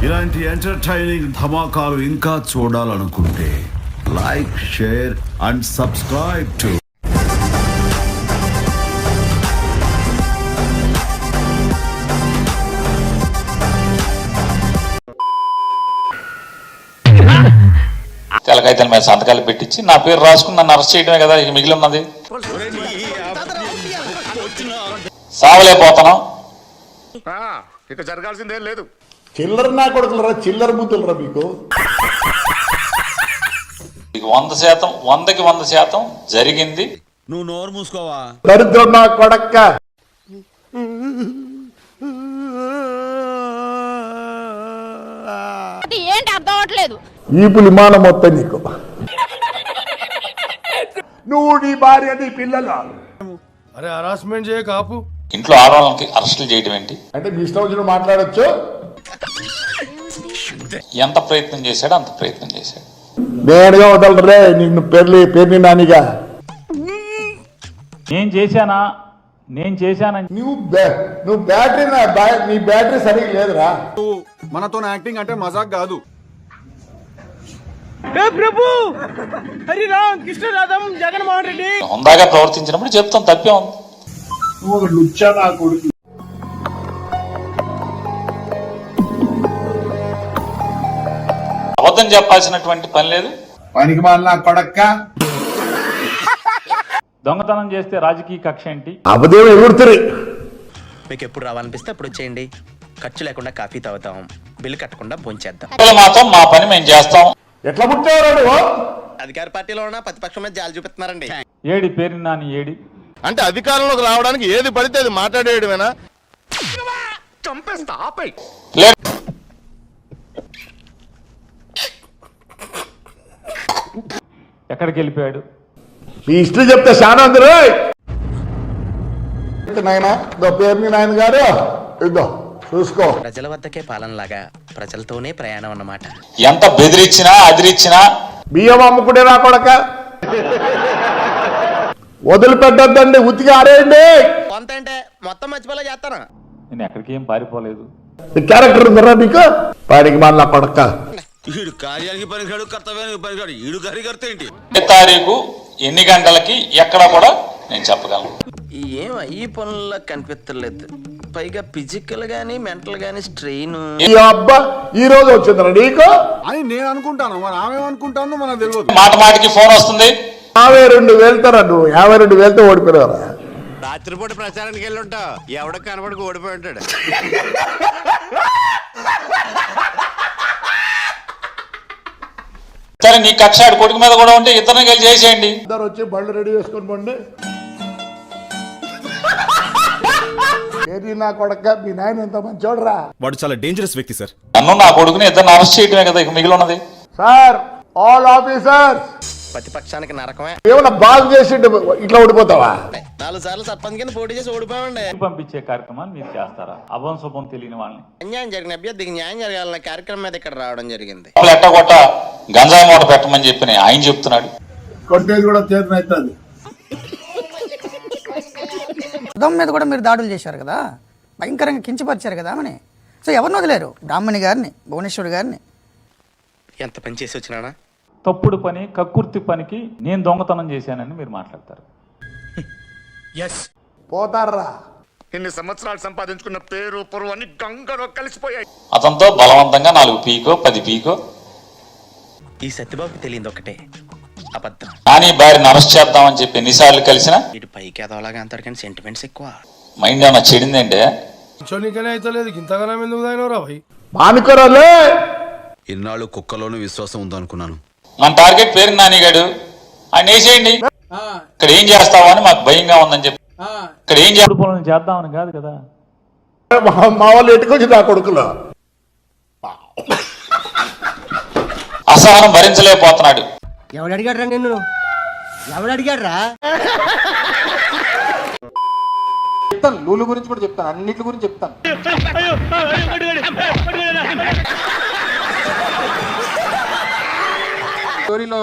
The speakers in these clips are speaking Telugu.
ఇలాంటి ఎంటర్టైనింగ్ ధమాకాలు ఇంకా చూడాలనుకుంటే like, share and subscribe to తెలకైతే మీద సంతకాలు పెట్టించి నా పేరు రాసుకుని నన్ను అరెస్ట్ చేయడమే కదా ఇక మిగిలి ఉన్నది. సావలేకపోతున్నాం. ఇక జరగాల్సిందేం లేదు. చిల్లర నా కొడుకులరా, చిల్లర బుద్ధులరా మీకు. 100%, 100కి 100% జరిగింది. నువ్వు నోరు మూసుకోవా దరిద్రం నా కొడక్క. ఏంటి అర్థం అవట్లేదు. ఈ పులిమానం మొత్తం నీకు. నువ్వు, నీ భార్య, నీ పిల్లలు. అరే హరాస్మెంట్ చేయ కాపు. ఇంట్లో ఆడవాళ్ళకి అరెస్టులు చేయడం ఏంటి? అంటే మీ ఇష్టం వచ్చిన మాట్లాడచ్చు. ఎంత ప్రయత్నం చేశాడో అంత ప్రయత్నం చేశాడు. నేనుగా వదలరే నిన్ను పేర్ని నానిగా. నేను చేశానా నువ్వు బ్యాటరీ, నీ బ్యాటరీ సరిగ్గా లేదురా. మనతో యాక్టింగ్ అంటే మజాక్ కాదు. హుందాగా ప్రవర్తించినప్పుడు చెప్తాం, తప్పే ఉంది. నువ్వు ఒక లుచ్చా నా కొడుకు. అబద్ధం చెప్పాల్సినటువంటి పని లేదు. పనికి మాలిన నా కొడక్క. దొంగతనం చేస్తే రాజకీయ కక్ష ఏంటి? అబద్ధం ఎగురుతుంది. మీకు ఎప్పుడు రావాలనిపిస్తే అప్పుడు వచ్చేయండి. ఖర్చు లేకుండా కాఫీ తాగుతాం, బిల్లు కట్టకుండా భోంచేద్దాం. మాత్రం మా పని మేము చేస్తాం. ఎట్లా పుట్టావు నువ్వు? అధికార పార్టీలో ఉన్న ప్రతిపక్షం మీద జాలి చూపిస్తున్నారండి. ఏడి పేరు నాని ఏడి అంటే అధికారంలోకి రావడానికి ఏది పడితే అది మాట్లాడేయడమేనా? చంపేస్తా, ఆపై. ఎక్కడికి వెళ్ళిపోయాడు? మీ ఇష్టం చెప్తే చాలా అందరూ నాయన పేరుని నాయన గారు ఇద్దో చూసుకో. ప్రజల వద్దకే పాలనలాగా ప్రజలతోనే ప్రయాణం అన్నమాట. ఎంత బెదిరించినా అదిరిచ్చినా బియ్యం అమ్ముకునే నా కొడక వదిలిపెట్టద్దండి, ఉతికి ఆరేయండి. కొంత అంటే మొత్తం మర్చిపోలే చేస్తాను. నేను ఎక్కడికి ఏం పారిపోలేదు. క్యారెక్టర్ ఉందరా నీకు? పాడికి మళ్ళా కొడక. ఈడు కార్యానికి పనికిరాడు, కర్తవ్యానికి పనికిరాడు. ఈడు కార్యకర్త ఏంటి? తారీఖు ఎన్ని గంటలకి ఎక్కడ కూడా నేను చెప్పగలను. ఏం ఈ పనుల్లో కనిపించలేదు. పైగా ఫిజికల్ గానీ మెంటల్ గానీ స్ట్రెయిన్. ఈ అబ్బా ఈ రోజు వచ్చిందిరా నీకు అని నేను అనుకుంటాను, మరి ఆమె అనుకుంటాను మనకు తెలియదు. మాట మాటికి ఫోన్ వస్తుంది. 52,000 నువ్వు 52,000 ఓడిపోయారా? రాత్రిపూట ప్రచారానికి వెళ్ళి ఉంటావు, ఎవడ కనబడికి ఓడిపోయి ఉంటాడు. సరే, నీ కక్ష కొడుకు మీద కూడా ఉంటే ఇద్దరిని కలిసి చేసేయండి. ఇద్దరు వచ్చి బళ్ళు రెడీ చేసుకొని పోండి. ఏది నా కొడక, మీ నాయన ఎంత మంచి చూడరా. వాడు చాలా డేంజరస్ వ్యక్తి సార్. నన్ను నా కొడుకుని ఇద్దరిని అరెస్ట్ చేయడమే కదా ఇక మిగిలి ఉన్నది. సార్, ఆల్ ఆఫీసర్స్, ప్రతిపక్షానికి నరకమే. ఏమన్నా బాగు చేసి ఇట్లా ఓడిపోతావా? 4 సార్లు సర్పంచ్ కింద పోటీ చేసి ఓడిపోయామండి. పంపించే కార్యక్రమాన్ని మీరు చేస్తారా? అభం శుభం తెలియని వాళ్ళని. అన్యాయం జరిగిన అభ్యర్థికి న్యాయం జరగాలన్న కార్యక్రమం మీద ఇక్కడ రావడం జరిగింది. ఎట్టగొట్ట గంజాయి మూట పెట్టమని చెప్పి ఆయన చెప్తున్నాడు. కొట్టేది కూడా చేతన అవుతుంది. ఉదయం మీద కూడా మీరు దాడులు చేశారు కదా, భయంకరంగా కించపరిచారు కదా అని. సో ఎవరిని వదిలేరు? బ్రాహ్మణి గారిని, భువనేశ్వరి గారిని. ఎంత పని చేసి వచ్చినానా? తప్పుడు పని, కక్కుర్తి పనికి నేను దొంగతనం చేశానని మీరు మాట్లాడతారు. పోతారా? ఇన్ని సంవత్సరాలు సంపాదించుకున్న పేరు పొరువు అన్ని గంగలో కలిసిపోయాయి. అతనితో బలవంతంగా 4 పీకో 10 పీకో. ఈ సత్యబాబుకి తెలియదు ఒకటే, అబద్ధం. నాని భార్యను అరెస్ట్ చేద్దామని చెప్పి ఎన్నిసార్లు కలిసినా ఇటు పైకి ఎదవలాగా అంటారు కానీ సెంటిమెంట్స్ ఎక్కువ. మైండ్ ఏమన్నా చెడిందంటే మానుకోరాలే. ఇన్నాళ్ళు కుక్కలోనూ విశ్వాసం ఉందనుకున్నాను. మన టార్గెట్ పేరు నానిగాడు, ఆయన వేసేయండి. ఇక్కడ ఏం చేస్తావా అని మాకు భయంగా ఉందని చెప్పి ఇక్కడ ఏం చేద్దామని కాదు కదా. మా వాళ్ళు ఎట్టుకొచ్చి నా కొడుకులో అసహనం భరించలేకపోతున్నాడు. ఎవడు అడిగాడ్రా నిన్ను? ఎవడు అడిగాడ్రా? చెప్తాను, లూలు గురించి కూడా చెప్తాను, అన్నిటి గురించి చెప్తాను. స్టోరీలో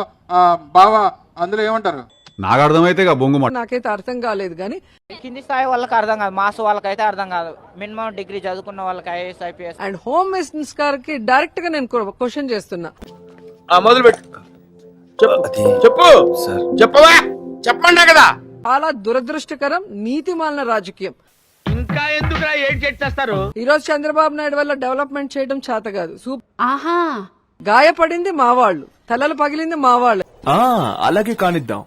బావ అందులో ఏమంటారు? నాకు అర్థమైతే బొంగు నాకైతే అర్థం కాలేదు కానీ కింది స్థాయి వాళ్ళకి అర్థం కాదు, మాస్ వాళ్ళకైతే అర్థం కాదు, మినిమం డిగ్రీ చదువుకున్న వాళ్ళకి IAS IPS. And home minister కి డైరెక్ట్ గా నేను క్వశ్చన్ చేస్తున్నా. మొదలు పెట్టు, చెప్పు చెప్పవా, చెప్పండి కదా. చాలా దురదృష్టకరం, నీతిమాలిన రాజకీయం. ఇంకా ఎందుకురా ఏం చేస్తారు? ఈ రోజు చంద్రబాబు నాయుడు వల్ల డెవలప్మెంట్ చేయడం చేత కాదు. గాయపడింది మా వాళ్ళు, తలలు పగిలింది మా వాళ్ళు. అలాగే కానిద్దాం.